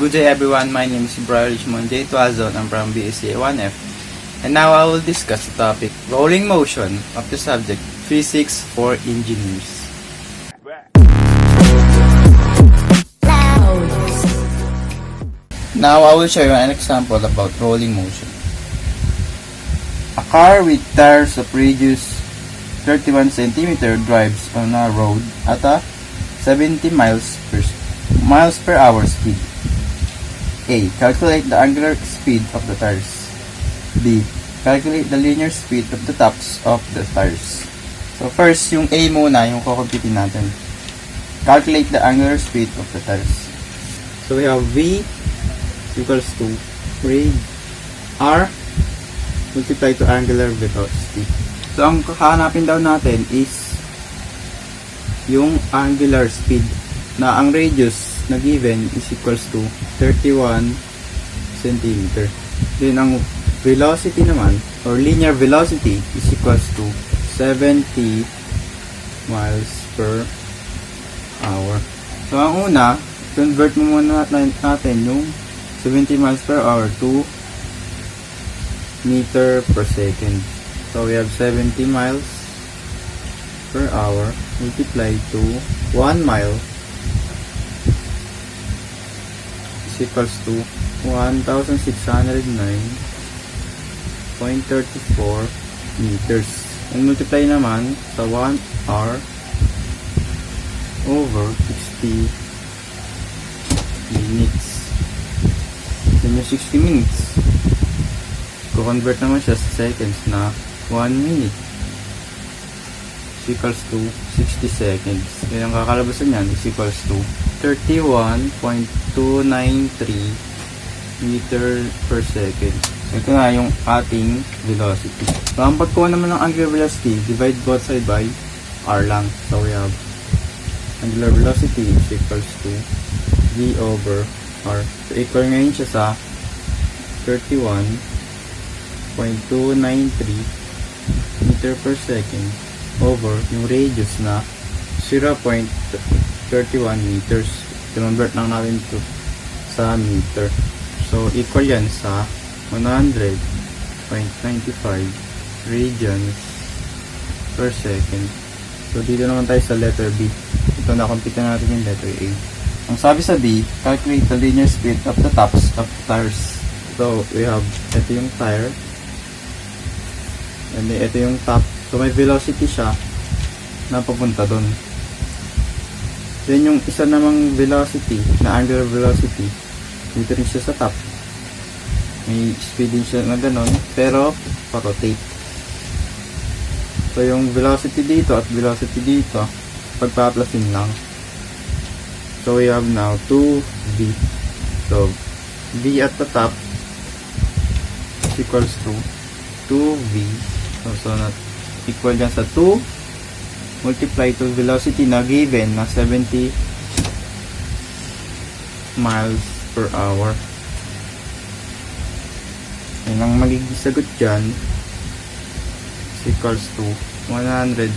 Good day everyone, my name is Brian Richmond J. Tuazon. I'm from BSc 1F. And now I will discuss the topic, rolling motion of the subject, Physics for Engineers. Now I will show you an example about rolling motion. A car with tires of radius 31 cm drives on a road at a 70 miles per hour speed. A. Calculate the angular speed of the tires. B. Calculate the linear speed of the tops of the tires. So first, yung A muna, yung kukumpitin natin. Calculate the angular speed of the tires. So we have V equals to R multiply to angular velocity. So ang kakahanapin daw natin is yung angular speed na ang radius na given is equals to 31 cm. Then ang velocity naman or linear velocity is equals to 70 miles per hour. So ang una, convert mo muna natin yung 70 miles per hour to meter per second. So we have 70 miles per hour multiplied to 1 mile is equals to 1,609.34 meters. And multiply naman sa 1 hour over 60 minutes. Then yung 60 minutes, ko-convert naman siya sa seconds na 1 minute is equals to 60 seconds. Kaya ang kakalabasan niyan is equals to 31.293 meter per second. Ito na yung ating velocity. So, ang pagkuha naman ng angular velocity, divide both side by R lang. So, we have angular velocity is equals to V over R. So, equal ngayon siya sa 31.293 meter per second over yung radius na 0.31 meters. Convert lang natin ito sa meter. So, equal yan sa 100.95 radians per second. So, dito naman tayo sa letter B. Ito na, compute natin yung letter A. Ang sabi sa B, calculate the linear speed of the tops of the tires. So, we have, ito yung tire. And then, ito yung top. So, may velocity siya na papunta doon. Then, yung isa namang velocity, na angular velocity, dito rin siya sa top. May speed din siya na gano'n, pero pa-rotate. So, yung velocity dito at velocity dito, pagpa-plusin lang. So, we have now 2V. So, V at the top is equals to 2V. So not equal dyan sa 2 multiply to velocity na given na 70 miles per hour. And ang magiging sagot dyan is equals to 140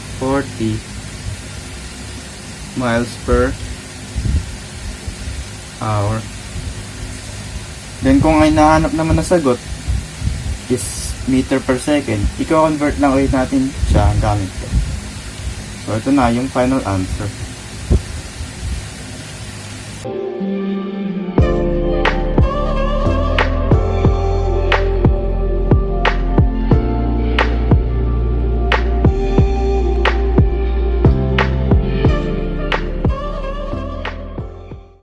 miles per hour. Then kung ay nahanap naman na sagot is meter per second, i-convert lang ulit natin siya gamit ko. So ito na yung final answer.